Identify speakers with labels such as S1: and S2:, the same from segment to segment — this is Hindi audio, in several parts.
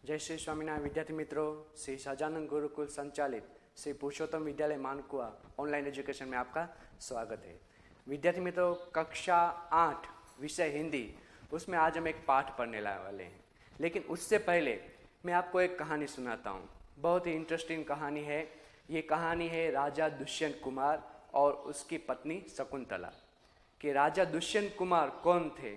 S1: जय श्री स्वामीनारायण विद्यार्थी मित्रों, श्री सजानंद गुरुकुल संचालित श्री पुरुषोत्तम विद्यालय मानकुआ ऑनलाइन एजुकेशन में आपका स्वागत है। विद्यार्थी मित्रों, कक्षा 8 विषय हिंदी, उसमें आज हम एक पाठ पढ़ने वाले हैं। लेकिन उससे पहले मैं आपको एक कहानी सुनाता हूँ। बहुत ही इंटरेस्टिंग कहानी है। ये कहानी है राजा दुष्यंत कुमार और उसकी पत्नी शकुंतला। कि राजा दुष्यंत कुमार कौन थे,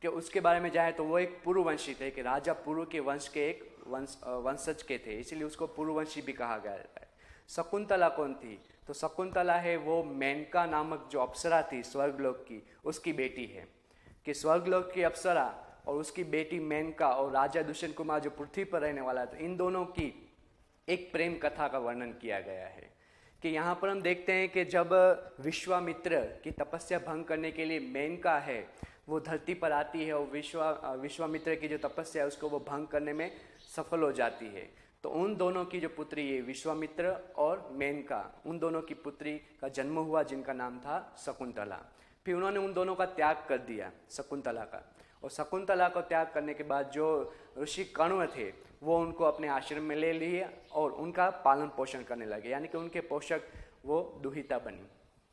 S1: कि उसके बारे में जाए तो वो एक पुरुवंशी थे, कि राजा पुरु के वंश के एक वंशज के थे, इसीलिए उसको पुरुवंशी भी कहा गया है। शकुंतला कौन थी, तो शकुंतला है वो मेनका नामक जो अप्सरा थी स्वर्गलोक की, उसकी बेटी है। कि स्वर्गलोक की अप्सरा और उसकी बेटी मेनका और राजा दुष्यंत कुमार जो पृथ्वी पर रहने वाला था, इन दोनों की एक प्रेम कथा का वर्णन किया गया है। कि यहाँ पर हम देखते हैं कि जब विश्वामित्र की तपस्या भंग करने के लिए मेनका है वो धरती पर आती है और विश्वामित्र की जो तपस्या है उसको वो भंग करने में सफल हो जाती है। तो उन दोनों की जो पुत्री है विश्वामित्र और मेनका, उन दोनों की पुत्री का जन्म हुआ जिनका नाम था शकुंतला। फिर उन्होंने उन दोनों का त्याग कर दिया, शकुंतला का। और शकुंतला को त्याग करने के बाद जो ऋषि कण्व थे वो उनको अपने आश्रम में ले लिए और उनका पालन पोषण करने लगे, यानी कि उनके पोषक वो दुहिता बनी।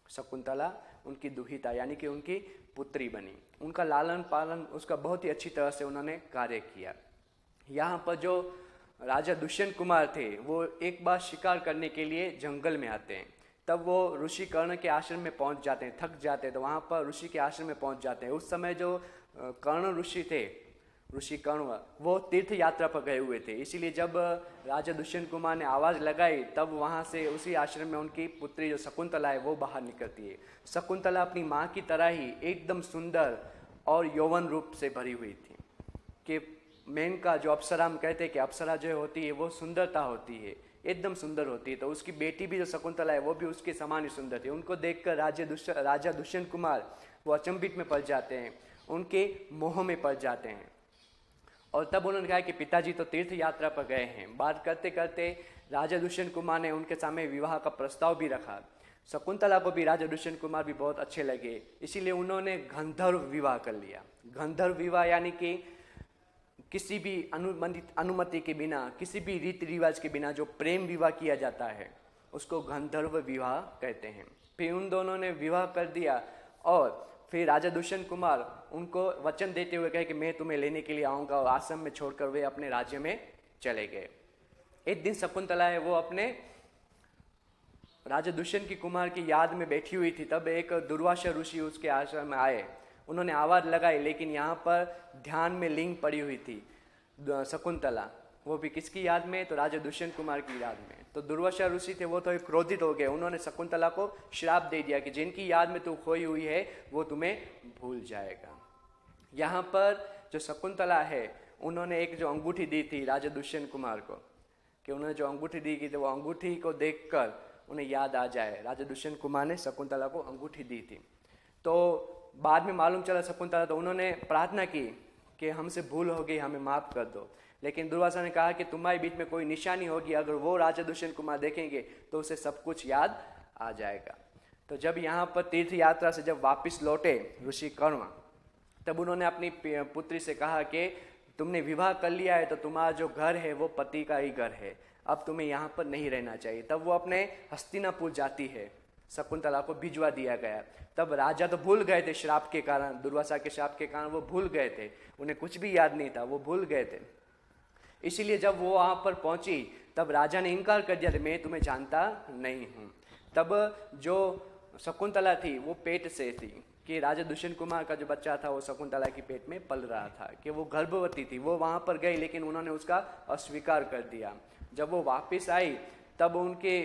S1: शकुंतला उनकी दुहिता यानी कि उनकी पुत्री बनी। उनका लालन पालन उसका बहुत ही अच्छी तरह से उन्होंने कार्य किया। यहाँ पर जो राजा दुष्यंत कुमार थे वो एक बार शिकार करने के लिए जंगल में आते हैं। तब वो ऋषि कर्ण के आश्रम में पहुंच जाते हैं, थक जाते हैं, तो वहाँ पर ऋषि के आश्रम में पहुंच जाते हैं। उस समय जो कर्ण ऋषि थे, ऋषि कर्ण, वो तीर्थ यात्रा पर गए हुए थे। इसीलिए जब राजा दुष्यंत कुमार ने आवाज़ लगाई तब वहाँ से उसी आश्रम में उनकी पुत्री जो शकुंतला है वो बाहर निकलती है। शकुंतला अपनी माँ की तरह ही एकदम सुंदर और यौवन रूप से भरी हुई थी। कि मेनका जो अप्सरा, हम कहते हैं कि अप्सरा जो होती है वो सुंदरता होती है, एकदम सुंदर होती है। तो उसकी बेटी भी जो शकुंतला है वो भी उसके समान ही सुंदर थी। उनको देखकर राजा दुष्यंत कुमार वो अचंभित में पड़ जाते हैं, उनके मोह में पड़ जाते हैं। और तब उन्होंने कहा कि पिताजी तो तीर्थ यात्रा पर गए हैं। बात करते करते राजा दुष्यंत कुमार ने उनके सामने विवाह का प्रस्ताव भी रखा। शकुंतला को भी राजा दुष्यंत कुमार भी बहुत अच्छे लगे, इसीलिए उन्होंने गंधर्व विवाह कर लिया। गंधर्व विवाह यानी कि किसी भी अनुमति के बिना, किसी भी रीति रिवाज के बिना जो प्रेम विवाह किया जाता है उसको गंधर्व विवाह कहते हैं। फिर उन दोनों ने विवाह कर दिया और फिर राजा दुष्यंत कुमार उनको वचन देते हुए कहे कि मैं तुम्हें लेने के लिए आऊँगा, और आश्रम में छोड़कर वे अपने राज्य में चले गए। एक दिन शकुंतला है वो अपने राजा दुष्यंत की कुमार की याद में बैठी हुई थी। तब एक दुर्वासा ऋषि उसके आश्रम में आए। उन्होंने आवाज़ लगाई, लेकिन यहाँ पर ध्यान में लिंग पड़ी हुई थी शकुंतला, वो भी किसकी याद में, तो राजा दुष्यंत कुमार की याद में। तो दुर्वासा ऋषि थे वो तो क्रोधित हो गए। उन्होंने शकुंतला को श्राप दे दिया कि जिनकी याद में तू खोई हुई है वो तुम्हें भूल जाएगा। यहाँ पर जो शकुंतला है उन्होंने एक जो अंगूठी दी थी राजा दुष्यंत कुमार को, कि उन्होंने जो अंगूठी दी थी वो अंगूठी को देखकर उन्हें याद आ जाए। राजा दुष्यंत कुमार ने शकुंतला को अंगूठी दी थी। तो बाद में मालूम चला शकुंतला, तो उन्होंने प्रार्थना की कि हमसे भूल हो गई, हमें माफ़ कर दो। लेकिन दुर्वासा ने कहा कि तुम्हारे बीच में कोई निशानी होगी, अगर वो राजा दुष्यंत कुमार देखेंगे तो उसे सब कुछ याद आ जाएगा। तो जब यहाँ पर तीर्थ यात्रा से जब वापस लौटे ऋषि कर्ण, तब उन्होंने अपनी पुत्री से कहा कि तुमने विवाह कर लिया है तो तुम्हारा जो घर है वो पति का ही घर है, अब तुम्हें यहाँ पर नहीं रहना चाहिए। तब वो अपने हस्तिनापुर जाती है, शकुंतला को भिजवा दिया गया। तब राजा तो भूल गए थे श्राप के कारण, दुर्वासा के श्राप के कारण वो भूल गए थे, उन्हें कुछ भी याद नहीं था, वो भूल गए थे। इसीलिए जब वो वहाँ पर पहुँची तब राजा ने इनकार कर दिया, मैं तुम्हें जानता नहीं हूँ। तब जो शकुंतला थी वो पेट से थी, कि राजा दुष्यंत कुमार का जो बच्चा था वो शकुंतला के पेट में पल रहा था, कि वो गर्भवती थी। वो वहाँ पर गई लेकिन उन्होंने उसका अस्वीकार कर दिया। जब वो वापस आई तब उनके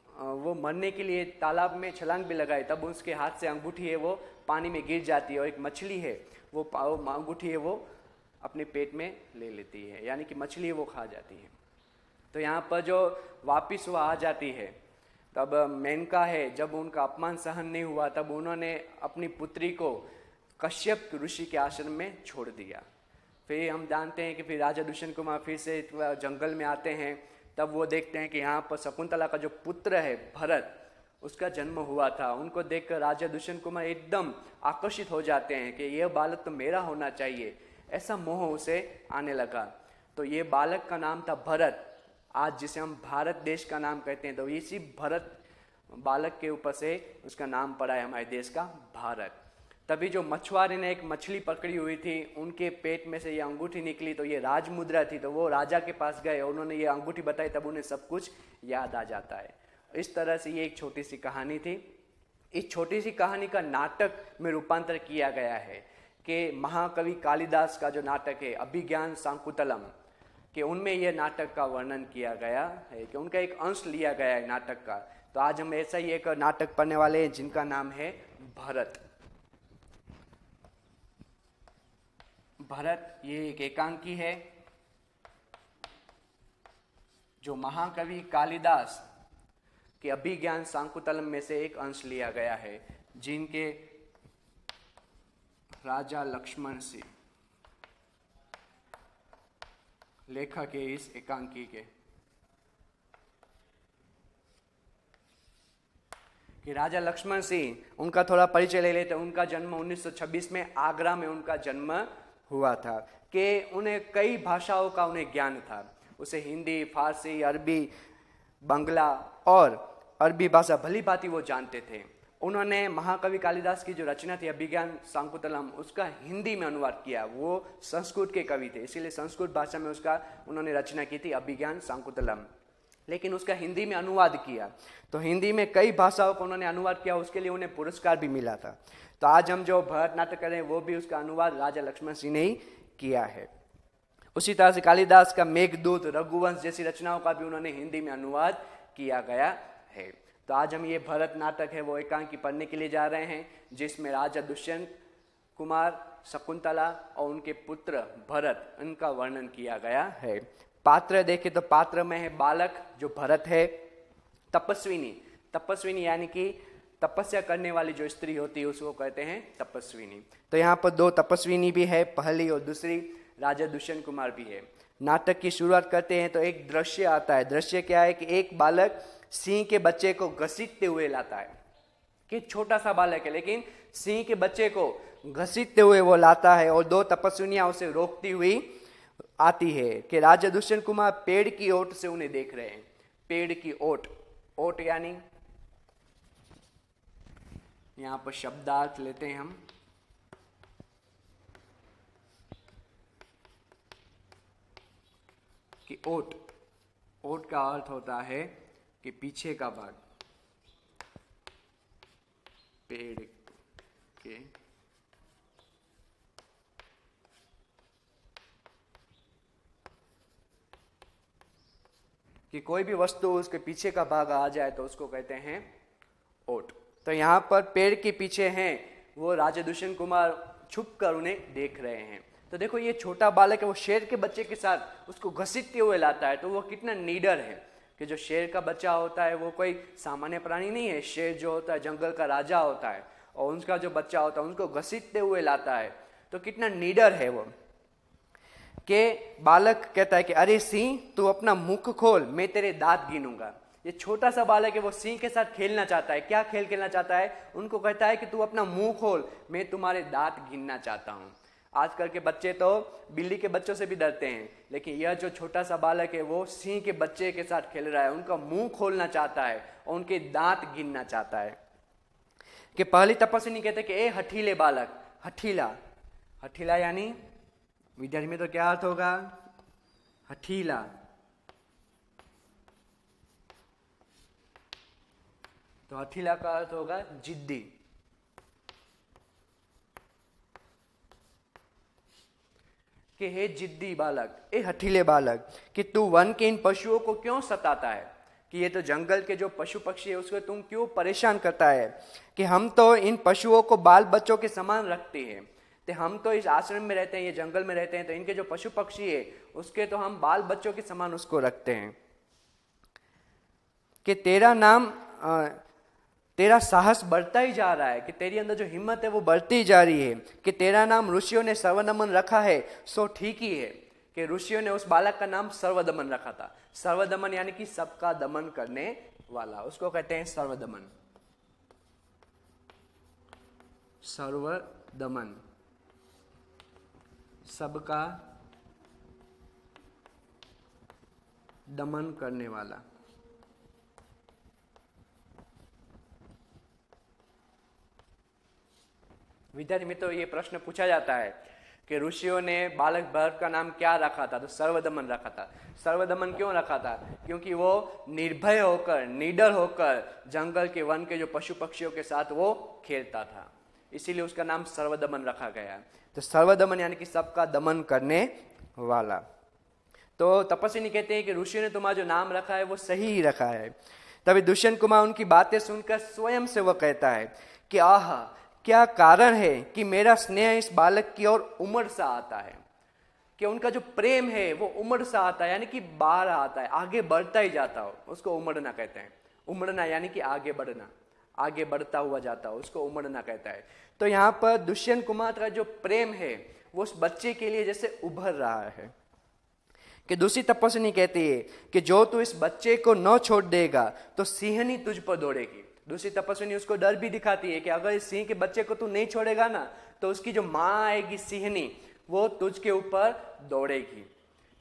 S1: वो मरने के लिए तालाब में छलांग भी लगाई, तब उसके हाथ से अंगूठी है वो पानी में गिर जाती है और एक मछली है वो अंगूठी है वो अपने पेट में ले लेती है, यानी कि मछली वो खा जाती है। तो यहाँ पर जो वापिस वो आ जाती है तब मेनका है, जब उनका अपमान सहन नहीं हुआ तब उन्होंने अपनी पुत्री को कश्यप ऋषि के आश्रम में छोड़ दिया। फिर हम जानते हैं कि फिर राजा दुष्यंत कुमार फिर से जंगल में आते हैं। तब वो देखते हैं कि यहाँ पर शकुंतला का जो पुत्र है भरत, उसका जन्म हुआ था। उनको देखकर राजा दुष्यंत कुमार एकदम आकर्षित हो जाते हैं कि यह बालक तो मेरा होना चाहिए, ऐसा मोह उसे आने लगा। तो ये बालक का नाम था भरत। आज जिसे हम भारत देश का नाम कहते हैं, तो इसी भरत बालक के ऊपर से उसका नाम पड़ा है हमारे देश का भारत। तभी जो मछुआरे ने एक मछली पकड़ी हुई थी, उनके पेट में से ये अंगूठी निकली, तो ये राज मुद्रा थी। तो वो राजा के पास गए, उन्होंने ये अंगूठी बताई, तब उन्हें सब कुछ याद आ जाता है। इस तरह से ये एक छोटी सी कहानी थी। इस छोटी सी कहानी का नाटक में रूपांतर किया गया है कि महाकवि कालिदास का जो नाटक है अभिज्ञान शाकुंतलम, कि उनमें यह नाटक का वर्णन किया गया है, कि उनका एक अंश लिया गया है नाटक का। तो आज हम ऐसा ही एक नाटक पढ़ने वाले हैं जिनका नाम है भरत। भरत ये एक एकांकी है जो महाकवि कालिदास के अभिज्ञान शाकुंतलम में से एक अंश लिया गया है, जिनके राजा लक्ष्मण सिंह लेखक है इस एकांकी के। कि राजा लक्ष्मण सिंह, उनका थोड़ा परिचय ले लेते हैं। उनका जन्म 1926 में आगरा में उनका जन्म हुआ था। कि उन्हें कई भाषाओं का उन्हें ज्ञान था। उसे हिंदी, फारसी, अरबी, बांग्ला और अरबी भाषा भली भांति वो जानते थे। उन्होंने महाकवि कालिदास की जो रचना थी अभिज्ञान शाकुंतलम, उसका हिंदी में अनुवाद किया। वो संस्कृत के कवि थे, इसीलिए संस्कृत भाषा में उसका उन्होंने रचना की थी अभिज्ञान शाकुंतलम, लेकिन उसका हिंदी में अनुवाद किया। तो हिंदी में कई भाषाओं को उन्होंने अनुवाद किया, उसके लिए उन्हें पुरस्कार भी मिला था। तो आज हम जो भरत नाटक कर रहे हैं वो भी उसका अनुवाद राजा लक्ष्मण सिंह ने ही किया है। उसी तरह से कालिदास का मेघदूत, रघुवंश जैसी रचनाओं का भी उन्होंने हिंदी में अनुवाद किया गया है। तो आज हम ये भरत नाटक है वो एकांकी पढ़ने के लिए जा रहे हैं, जिसमें राजा दुष्यंत कुमार, शकुंतला और उनके पुत्र भरत, इनका वर्णन किया गया है। पात्र देखें तो पात्र में है बालक जो भरत है, तपस्विनी, तपस्विनी यानी कि तपस्या करने वाली जो स्त्री होती है उसको कहते हैं तपस्विनी। तो यहाँ पर दो तपस्विनी भी है, पहली और दूसरी। राजा दुष्यंत कुमार भी है। नाटक की शुरुआत करते हैं तो एक दृश्य आता है। दृश्य क्या है कि एक बालक सिंह के बच्चे को घसीटते हुए लाता है। कि छोटा सा बालक है लेकिन सिंह के बच्चे को घसीटते हुए वो लाता है, और दो तपस्विनियां उसे रोकती हुई आती है। कि राजा दुष्यंत कुमार पेड़ की ओट से उन्हें देख रहे हैं। पेड़ की ओट, ओट यानी, यहां पर शब्दार्थ लेते हैं हम। कि ओट, ओट का अर्थ होता है कि पीछे का भाग, पेड़ के कि कोई भी वस्तु उसके पीछे का भाग आ जाए तो उसको कहते हैं ओट। तो यहाँ पर पेड़ के पीछे हैं वो राजा दुष्यंत कुमार छुप कर उन्हें देख रहे हैं। तो देखो ये छोटा बालक है, वो शेर के बच्चे के साथ उसको घसीटते हुए लाता है। तो वो कितना नीडर है कि जो शेर का बच्चा होता है वो कोई सामान्य प्राणी नहीं है। शेर जो होता है जंगल का राजा होता है, और उनका जो बच्चा होता है उनको घसीटते हुए लाता है। तो कितना नीडर है वो। कि बालक कहता है कि अरे सिंह तू अपना मुख खोल, मैं तेरे दांत गिनूंगा। ये छोटा सा बालक है, वो सिंह के साथ खेलना चाहता है। क्या खेल खेलना चाहता है? उनको कहता है कि तू अपना मुंह खोल, मैं तुम्हारे दांत गिनना चाहता हूँ। आजकल के बच्चे तो बिल्ली के बच्चों से भी डरते हैं, लेकिन यह जो छोटा सा बालक है वो सिंह के बच्चे के साथ खेल रहा है, उनका मुंह खोलना चाहता है और उनके दांत गिनना चाहता है। कि पहली तपस्विनी कहते कि ए हठीले बालक, हठीला, हठीला यानी विद्यार्थी में तो क्या अर्थ होगा? हठीला। तो हठीला का अर्थ होगा जिद्दी। कि हे जिद्दी बालक, ए हठीले बालक, कि तू वन के इन पशुओं को क्यों सताता है? कि ये तो जंगल के जो पशु पक्षी है उसको तुम क्यों परेशान करता है? कि हम तो इन पशुओं को बाल बच्चों के समान रखते हैं। तो हम तो इस आश्रम में रहते हैं, ये जंगल में रहते हैं, तो इनके जो पशु पक्षी है उसके तो हम बाल बच्चों के समान उसको रखते हैं। कि तेरा नाम, तेरा साहस बढ़ता ही जा रहा है, कि तेरी अंदर जो हिम्मत है वो बढ़ती जा रही है। कि तेरा नाम ऋषियों ने सर्वदमन रखा है, सो ठीक ही है। कि ऋषियों ने उस बालक का नाम सर्वदमन रखा था। सर्वदमन यानी कि सबका दमन करने वाला, उसको कहते हैं सर्वदमन। सर्वदमन, सबका दमन करने वाला। विद्यार्थी मित्रों, ये प्रश्न पूछा जाता है कि ऋषियों ने बालक भरत का नाम क्या रखा था? तो सर्वदमन रखा था। सर्वदमन क्यों रखा था? क्योंकि वो निर्भय होकर, निडर होकर जंगल के, वन के जो पशु पक्षियों के साथ वो खेलता था, इसीलिए उसका नाम सर्वदमन रखा गया। तो सर्वदमन यानी कि सबका दमन करने वाला। तो तपस्विनी कहते हैं कि ऋषियों ने तुम्हारा जो नाम रखा है वो सही ही रखा है। तभी दुष्यंत कुमार उनकी बातें सुनकर स्वयं से वह कहता है कि आह, क्या कारण है कि मेरा स्नेह इस बालक की ओर उमड़ सा आता है, कि उनका जो प्रेम है वो उमड़ सा आता है, यानी कि बाहर आता है, आगे बढ़ता ही जाता हो, उसको उमड़ना कहते हैं। उमड़ना यानी कि आगे बढ़ना, आगे बढ़ता हुआ जाता हो, उसको उमड़ना कहता है। तो यहाँ पर दुष्यंत कुमार का जो प्रेम है वो उस बच्चे के लिए जैसे उभर रहा है। कि दूसरी तपस्विनी कहती है कि जो तू इस बच्चे को न छोड़ देगा तो सिंहनी तुझ पर दौड़ेगी। दूसरी तपस्विनी उसको डर भी दिखाती है कि अगर इस सिंह के बच्चे को तू नहीं छोड़ेगा ना, तो उसकी जो माँ आएगी सिंहनी, वो तुझके ऊपर दौड़ेगी।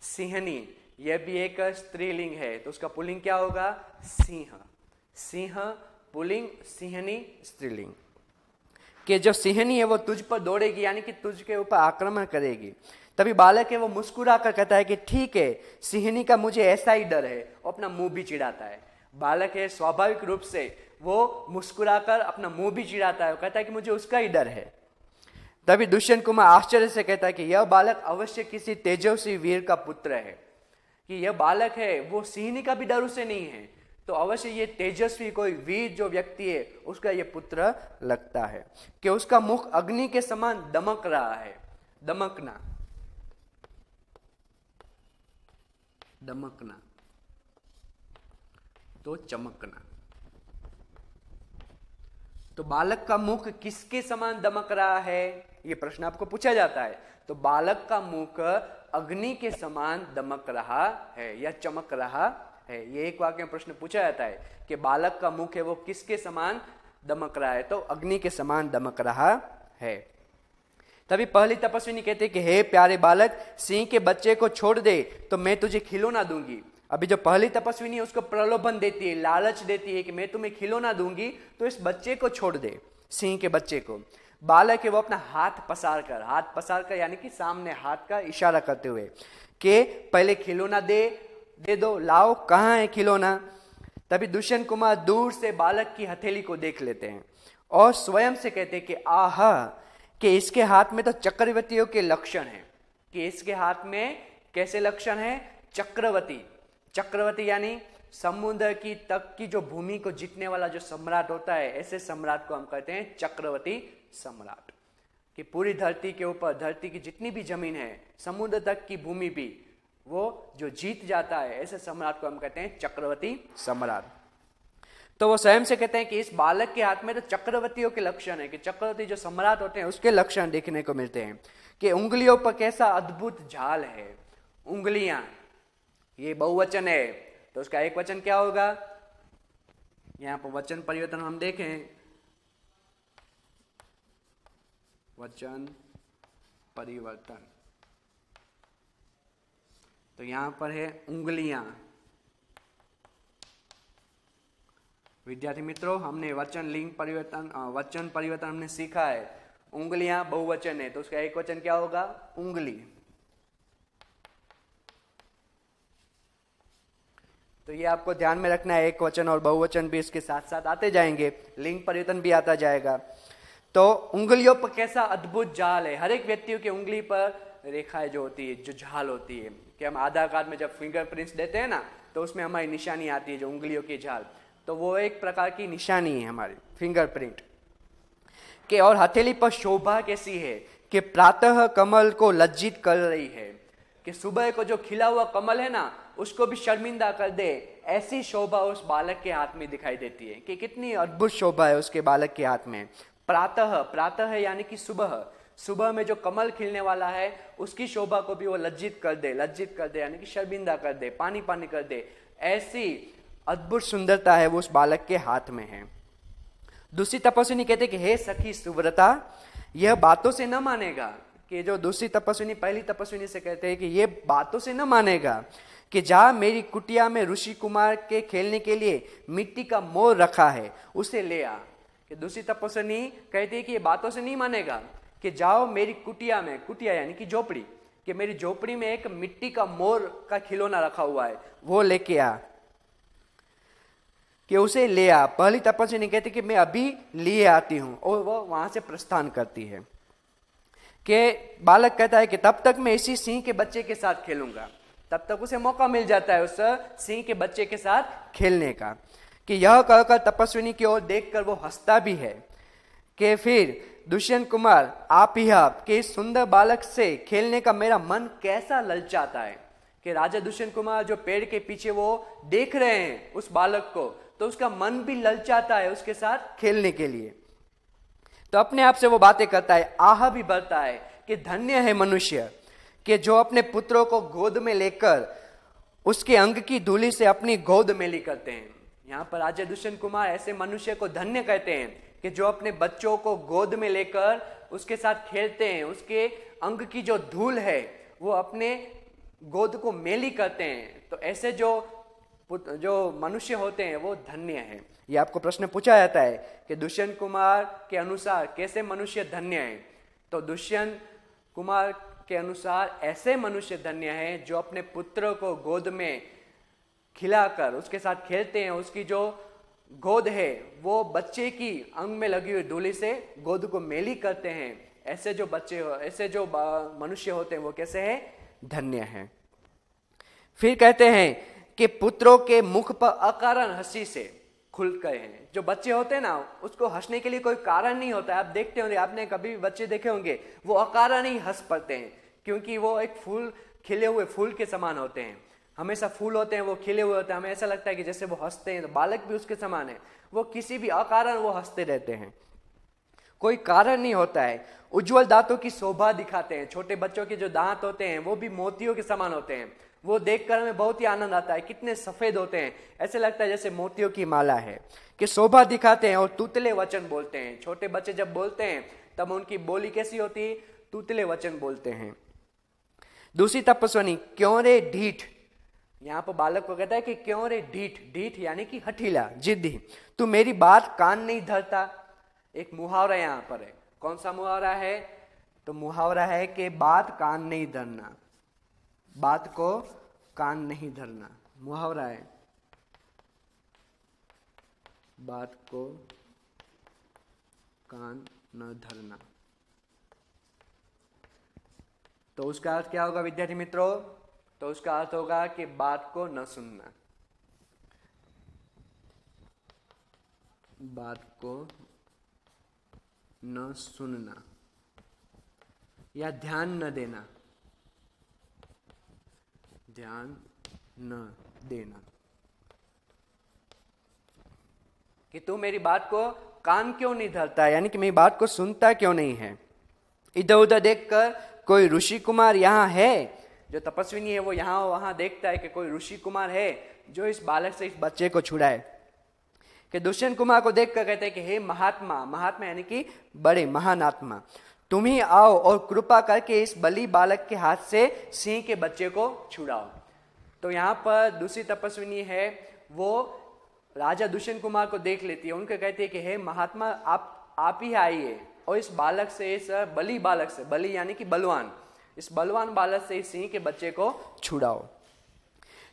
S1: सिंहनी यह भी एक स्त्रीलिंग है, तो उसका पुल्लिंग क्या होगा? सिंह। सिंह पुल्लिंग, सिंहनी स्त्रीलिंग। कि जो सिंहनी है वो तुझ पर दौड़ेगी, यानी कि तुझके ऊपर आक्रमण करेगी। तभी बालक है वो मुस्कुरा कर कहता है कि ठीक है, सिंहनी का मुझे ऐसा ही डर है, और अपना मुंह भी चिढ़ाता है। बालक है स्वाभाविक रूप से वो मुस्कुराकर अपना मुंह भी चिढ़ाता है, वो कहता है कि मुझे उसका ही डर है। तभी दुष्यंत कुमार आश्चर्य से कहता है कि यह बालक अवश्य किसी तेजस्वी वीर का पुत्र है, कि यह बालक है वो सिंहनी का भी डर उसे नहीं है, तो अवश्य ये तेजस्वी कोई वीर जो व्यक्ति है उसका ये पुत्र लगता है। कि उसका मुख अग्नि के समान दमक रहा है। दमकना, दमकना तो चमकना। तो बालक का मुख किसके समान दमक रहा है, ये प्रश्न आपको पूछा जाता है। तो बालक का मुख अग्नि के समान दमक रहा है या चमक रहा है, ये एक वाक्य में प्रश्न पूछा जाता है कि बालक का मुख है वो किसके समान दमक रहा है, तो अग्नि के समान दमक रहा है। तभी पहली तपस्विनी कहते कि हे प्यारे बालक, सिंह के बच्चे को छोड़ दे तो मैं तुझे खिलौना दूंगी। अभी जो पहली तपस्विनी उसको प्रलोभन देती है, लालच देती है कि मैं तुम्हें खिलौना दूंगी, तो इस बच्चे को छोड़ दे, सिंह के बच्चे को। बालक है वो अपना हाथ पसार कर यानी कि सामने हाथ का इशारा करते हुए कि पहले खिलौना दे दो, लाओ, कहाँ है खिलौना। तभी दुष्यंत कुमार दूर से बालक की हथेली को देख लेते हैं और स्वयं से कहते हैं कि आहा, कि इसके हाथ में तो चक्रवर्तियों के लक्षण है। कि इसके हाथ में कैसे लक्षण है? चक्रवर्ती। चक्रवर्ती यानी समुद्र की तक की जो भूमि को जीतने वाला जो सम्राट होता है, ऐसे सम्राट को हम कहते हैं चक्रवर्ती सम्राट। कि पूरी धरती के ऊपर, धरती की जितनी भी जमीन है, समुद्र तक की भूमि भी वो जो जीत जाता है, ऐसे सम्राट को हम कहते हैं चक्रवर्ती सम्राट। तो वो स्वयं से कहते हैं कि इस बालक के हाथ में तो चक्रवर्तियों के लक्षण है, कि चक्रवर्ती जो सम्राट होते हैं उसके लक्षण देखने को मिलते हैं। कि उंगलियों पर कैसा अद्भुत झाल है। उंगलियां, ये बहुवचन है, तो उसका एक वचन क्या होगा? यहां पर वचन परिवर्तन हम देखें, वचन परिवर्तन, तो यहां पर है उंगलियां। विद्यार्थी मित्रों, हमने वचन परिवर्तन हमने सीखा है। उंगलियां बहुवचन है, तो उसका एक वचन क्या होगा? उंगली। तो ये आपको ध्यान में रखना है, एक वचन और बहुवचन भी इसके साथ साथ आते जाएंगे, लिंग परिवर्तन भी आता जाएगा। तो उंगलियों पर कैसा अद्भुत जाल है। हर एक व्यक्तियों की उंगली पर रेखाएं जो होती है, जो झाल होती है, कि हम आधार कार्ड में जब फिंगरप्रिंट्स देते हैं ना, तो उसमें हमारी निशानी आती है जो उंगलियों की झाल, तो वो एक प्रकार की निशानी है हमारी फिंगरप्रिंट के। और हथेली पर शोभा कैसी है कि प्रातः कमल को लज्जित कर रही है। कि सुबह को जो खिला हुआ कमल है ना, उसको भी शर्मिंदा कर दे, ऐसी शोभा उस बालक के हाथ में दिखाई देती है। कि कितनी अद्भुत शोभा है उसके बालक के हाथ में। प्रातः यानी कि सुबह में जो कमल खिलने वाला है उसकी शोभा को भी वो लज्जित कर दे यानी कि शर्मिंदा कर दे, पानी कर दे, ऐसी अद्भुत सुंदरता है वो उस बालक के हाथ में है। दूसरी तपस्विनी कहते कि हे सखी सुव्रता, यह बातों से न मानेगा। कि जो दूसरी तपस्विनी पहली तपस्विनी से कहते हैं कि ये बातों से न मानेगा कि जहां मेरी कुटिया में ऋषि कुमार के खेलने के लिए मिट्टी का मोर रखा है उसे ले आ। कि दूसरी तपस्विनी कहती है कि ये बातों से नहीं मानेगा, कि जाओ मेरी कुटिया में, कुटिया यानी कि झोपड़ी, कि मेरी झोपड़ी में एक मिट्टी का मोर का खिलौना रखा हुआ है, वो लेके आ, कि उसे ले आ। पहली तपस्विनी कहती कि मैं अभी लिए आती हूं, और वो वहां से प्रस्थान करती है। कि बालक कहता है कि तब तक मैं इसी सिंह के बच्चे के साथ खेलूंगा, तब तक उसे मौका मिल जाता है उस सिंह के बच्चे के साथ खेलने का। कि यह कहकर तपस्विनी की ओर देखकर वो हंसता भी है। कि फिर दुष्यंत कुमार आप ही आप कि इस सुंदर बालक से खेलने का मेरा मन कैसा ललचाता है। कि राजा दुष्यंत कुमार जो पेड़ के पीछे वो देख रहे हैं उस बालक को, तो उसका मन भी ललचाता है उसके साथ खेलने के लिए। तो अपने आप से वो बातें करता है, आह भी भरता है कि धन्य है मनुष्य कि जो अपने पुत्रों को गोद में लेकर उसके अंग की धूलि से अपनी गोद मेली करते हैं। यहाँ पर राजा दुष्यंत कुमार ऐसे मनुष्य को धन्य कहते हैं कि जो अपने बच्चों को गोद में लेकर उसके साथ खेलते हैं, उसके अंग की जो धूल है वो अपने गोद को मेली करते हैं। तो ऐसे जो मनुष्य होते हैं वो धन्य है। ये आपको प्रश्न पूछा जाता है कि दुष्यंत कुमार के अनुसार कैसे मनुष्य धन्य है। तो दुष्यंत कुमार के अनुसार ऐसे मनुष्य धन्य हैं जो अपने पुत्र को गोद में खिलाकर उसके साथ खेलते हैं, उसकी जो गोद है वो बच्चे की अंग में लगी हुई धूली से गोद को मेली करते हैं। ऐसे जो बच्चे ऐसे जो मनुष्य होते हैं वो कैसे हैं, धन्य हैं। फिर कहते हैं कि पुत्रों के मुख पर अकारण हंसी से खुल गए हैं। जो बच्चे होते हैं ना उसको हंसने के लिए कोई कारण नहीं होता है। आप देखते होंगे, आपने कभी भी बच्चे देखे होंगे, वो अकारण ही हंस पड़ते हैं क्योंकि वो एक फूल, खिले हुए फूल के समान होते हैं। हमेशा फूल होते हैं वो खिले हुए होते हैं, हमें ऐसा लगता है कि जैसे वो हंसते हैं। तो बालक भी उसके समान है, वो किसी भी अकारण वो हंसते रहते हैं, कोई कारण नहीं होता है। उज्जवल दांतों की शोभा दिखाते हैं। छोटे बच्चों के जो दांत होते हैं वो भी मोतियों के समान होते हैं। वो देखकर हमें बहुत ही आनंद आता है, कितने सफेद होते हैं, ऐसे लगता है जैसे मोतियों की माला है। कि शोभा दिखाते हैं और तुतले वचन बोलते हैं। छोटे बच्चे जब बोलते हैं तब उनकी बोली कैसी होती है, तुतले वचन बोलते हैं। दूसरी तपस्विनी, क्यों रे ढीठ, यहाँ पर बालक को कहता है कि क्यों रे ढीठ, ढीठ यानी कि हठीला, जिद्दी, तू मेरी बात कान नहीं धरता। एक मुहावरा यहाँ पर है। कौन सा मुहावरा है, तो मुहावरा है कि बात कान नहीं धरना, बात को कान नहीं धरना, मुहावरा है, बात को कान न धरना। तो उसका अर्थ क्या होगा विद्यार्थी मित्रों, तो उसका अर्थ होगा कि बात को न सुनना, बात को न सुनना या ध्यान न देना, ध्यान न देना। कि तू मेरी बात को कान क्यों नहीं धरता, यानी कि मेरी बात को सुनता क्यों नहीं है। इधर उधर देखकर कोई ऋषि कुमार यहाँ है, जो तपस्विनी है वो यहाँ वहां देखता है कि कोई ऋषि कुमार है जो इस बालक से इस बच्चे को छुड़ाए। कि दुष्यंत कुमार को देखकर कहते हैं कि हे महात्मा, महात्मा यानी कि बड़े महान आत्मा, तुम ही आओ और कृपा करके इस बलि बालक के हाथ से सिंह के बच्चे को छुड़ाओ। तो यहाँ पर दूसरी तपस्विनी है वो राजा दुष्यंत कुमार को देख लेती है, उनको कहती है कि हे महात्मा, आप ही आइए और इस बालक से, इस बलि बालक से, बलि यानी कि बलवान, इस बलवान बालक से इस सिंह के बच्चे को छुड़ाओ।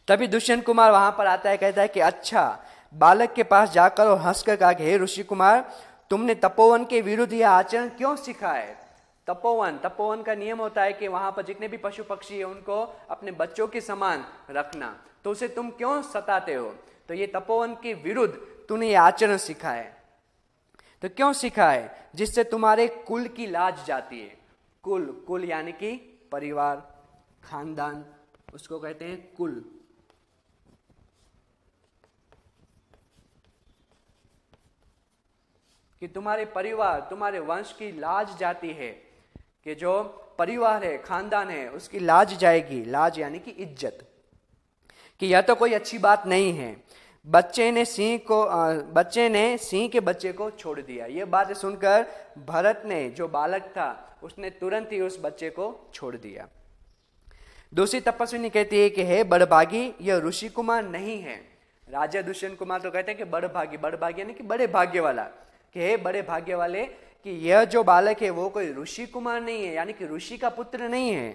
S1: तभी दुष्यंत कुमार वहां पर आता है, कहता है कि अच्छा, बालक के पास जाकर और हंसकर कहा कि हे ऋषि कुमार, तुमने तपोवन के विरुद्ध यह आचरण क्यों सीखा है। तपोवन का नियम होता है कि वहां पर जितने भी पशु पक्षी है उनको अपने बच्चों के समान रखना, तो उसे तुम क्यों सताते हो। तो ये तपोवन के विरुद्ध तूने ये आचरण सीखा है। तो क्यों सीखा है, जिससे तुम्हारे कुल की लाज जाती है। कुल यानी कि परिवार, खानदान, उसको कहते हैं कुल। कि तुम्हारे परिवार, तुम्हारे वंश की लाज जाती है, कि जो परिवार है, खानदान है, उसकी लाज जाएगी। लाज यानी कि इज्जत। कि यह तो कोई अच्छी बात नहीं है। बच्चे ने सिंह के बच्चे को छोड़ दिया। यह बात सुनकर भरत ने, जो बालक था, उसने तुरंत ही उस बच्चे को छोड़ दिया। दूसरी तपस्विनी कहती है कि हे बड़भागी, यह ऋषि कुमार नहीं है। राजा दुष्यंत कुमार तो कहते हैं कि बड़भागी यानी कि बड़े भाग्य वाला, कि हे बड़े भाग्य वाले, कि यह जो बालक है वो कोई ऋषि कुमार नहीं है, यानी कि ऋषि का पुत्र नहीं है।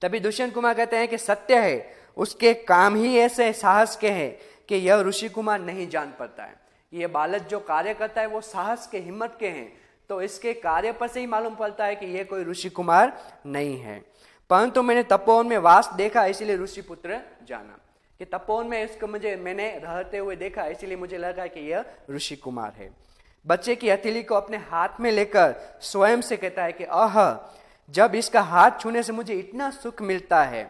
S1: तभी दुष्यंत कुमार कहते हैं कि सत्य है, उसके काम ही ऐसे साहस के हैं कि यह ऋषि कुमार नहीं जान पाता है। ये बालक जो कार्य करता है वो साहस के, हिम्मत के हैं, तो इसके कार्य पर से ही मालूम पड़ता है कि यह कोई ऋषि कुमार नहीं है। परंतु मैंने तपोवन में वास देखा, इसलिए ऋषि पुत्र जाना, कि तपोवन में इसको मैंने रहते हुए देखा, इसलिए मुझे लगा कि यह ऋषि कुमार है। बच्चे की हथेली को अपने हाथ में लेकर स्वयं से कहता है कि जब इसका हाथ छूने से मुझे इतना सुख मिलता है,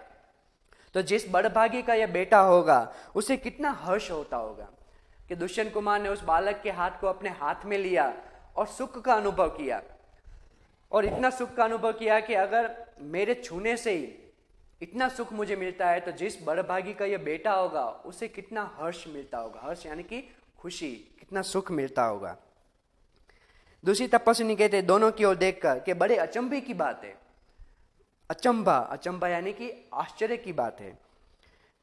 S1: तो जिस बड़भागी का यह बेटा होगा उसे कितना हर्ष होता होगा। कि दुष्यंत कुमार ने उस बालक के हाथ को अपने हाथ में लिया और सुख का अनुभव किया, और इतना सुख का अनुभव किया कि अगर मेरे छूने से ही इतना सुख मुझे मिलता है, तो जिस बड़भागी का यह बेटा होगा उसे कितना हर्ष मिलता होगा। हर्ष यानी कि खुशी, कितना सुख मिलता होगा। दूसरी तपस्विनी कहते हैं दोनों की ओर देखकर कि बड़े अचंभे की बात है। अचंभा यानी कि आश्चर्य की बात है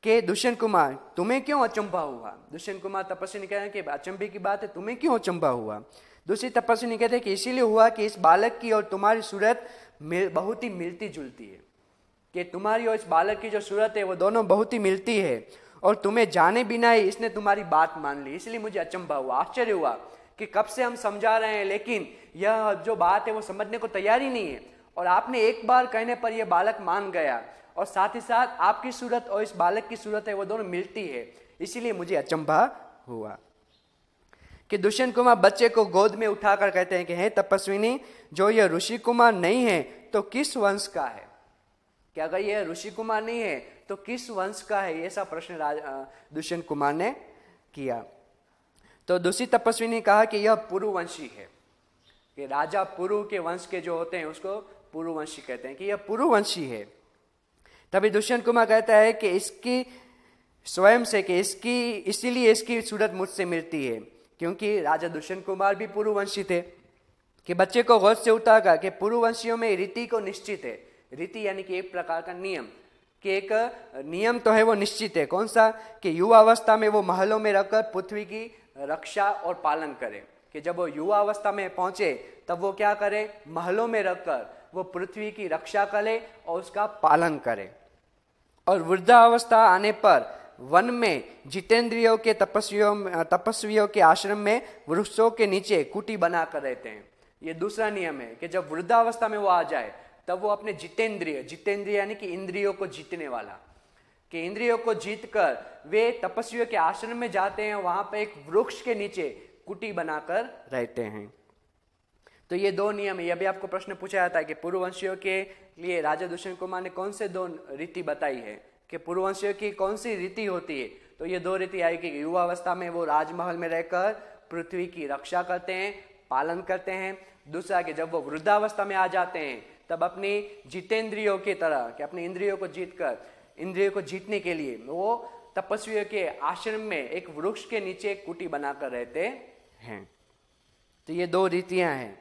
S1: कि दुष्यंत कुमार तुम्हें क्यों अचंभा हुआ। दुष्यंत कुमार तपस्विनी कहते हैं कि अचंभे की बात है, तुम्हें क्यों अचंभा हुआ। दूसरी तपस्विनी कहते हैं कि इसीलिए हुआ कि इस बालक की और तुम्हारी सूरत बहुत ही मिलती जुलती है, कि तुम्हारी और इस बालक की जो सूरत है वो दोनों बहुत ही मिलती है, और तुम्हें जाने बिना ही इसने तुम्हारी बात मान ली, इसलिए मुझे अचंभा हुआ, आश्चर्य हुआ कि कब से हम समझा रहे हैं, लेकिन यह जो बात है वो समझने को तैयार ही नहीं है, और आपने एक बार कहने पर यह बालक मान गया, और साथ ही साथ आपकी सूरत और इस बालक की सूरत है वो दोनों मिलती है, इसीलिए मुझे अचंभा हुआ। कि दुष्यंत कुमार बच्चे को गोद में उठाकर कहते हैं कि हे तपस्विनी, जो यह ऋषि कुमार नहीं है तो किस वंश का है। कि अगर यह ऋषि कुमार नहीं है तो किस वंश का है, ऐसा प्रश्न दुष्यंत कुमार ने किया। तो दूसरी तपस्विनी ने कहा कि यह पुरुवंशी है, कि राजा पुरु के वंश के जो होते हैं उसको पुरुवंशी कहते हैं, कि यह पुरुवंशी है। तभी दुष्यंत कुमार कहता है कि इसकी स्वयं से, कि इसकी इसीलिए इसकी सूरत मुझसे मिलती है, क्योंकि राजा दुष्यंत कुमार भी पुरुवंशी थे। कि बच्चे को गौर से उठाकर कि पुरुवंशियों में रीति को निश्चित है, रीति यानी कि एक प्रकार का नियम, कि एक नियम तो है वो निश्चित है। कौन सा, कि युवा अवस्था में वो महलों में रहकर पृथ्वी की रक्षा और पालन करे, कि जब वो युवा अवस्था में पहुंचे तब वो क्या करे, महलों में रहकर वो पृथ्वी की रक्षा करे और उसका पालन करे, और वृद्धावस्था आने पर वन में जितेंद्रियों के तपस्वियों के आश्रम में वृक्षों के नीचे कुटी बनाकर रहते हैं। ये दूसरा नियम है कि जब वृद्धावस्था में वो आ जाए तब वो अपने जितेंद्रिय यानी कि इंद्रियों को जीतने वाला, कि इंद्रियों को जीतकर वे तपस्वियों के आश्रम में जाते हैं, वहां पर एक वृक्ष के नीचे कुटी बनाकर रहते हैं। तो ये दो नियम है। यह भी आपको प्रश्न पूछा जाता है कि पूर्ववंशियों के लिए राजा दुष्यंत कुमार ने कौन से दो रीति बताई है, कि पूर्ववंशियों की कौन सी रीति होती है। तो ये दो रीति आई कि युवा अवस्था में वो राजमहल में रहकर पृथ्वी की रक्षा करते हैं, पालन करते हैं। दूसरा कि जब वो वृद्धावस्था में आ जाते हैं तब अपनी जितेंद्रियों की तरह, कि अपनी इंद्रियों को जीतकर, इंद्रियों को जीतने के लिए वो तपस्वियों के आश्रम में एक वृक्ष के नीचे एक कुटी बनाकर रहते हैं। तो ये दो रीतियां हैं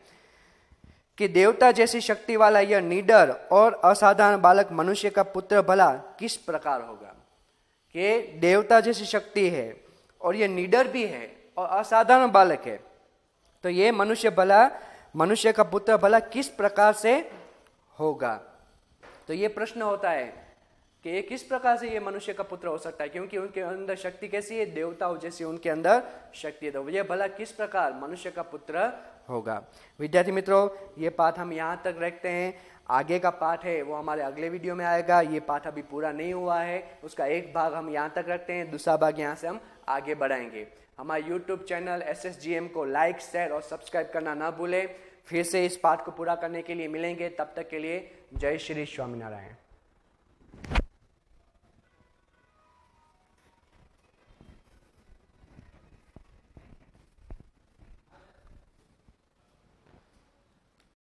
S1: कि देवता जैसी शक्ति वाला यह निडर और असाधारण बालक मनुष्य का पुत्र भला किस प्रकार होगा। कि देवता जैसी शक्ति है और यह निडर भी है और असाधारण बालक है, तो ये मनुष्य का पुत्र भला किस प्रकार से होगा। तो ये प्रश्न होता है कि ये किस प्रकार से ये मनुष्य का पुत्र हो सकता है, क्योंकि उनके अंदर शक्ति कैसी है, देवताओं जैसी उनके अंदर शक्ति है, तो ये भला किस प्रकार मनुष्य का पुत्र होगा। विद्यार्थी मित्रों, ये पाठ हम यहाँ तक रखते हैं। आगे का पाठ है वो हमारे अगले वीडियो में आएगा। ये पाठ अभी पूरा नहीं हुआ है, उसका एक भाग हम यहाँ तक रखते हैं, दूसरा भाग यहाँ से हम आगे बढ़ाएंगे। हमारे YouTube चैनल SSGM को लाइक, शेयर और सब्सक्राइब करना ना भूलें। फिर से इस पाठ को पूरा करने के लिए मिलेंगे, तब तक के लिए जय श्री स्वामीनारायण।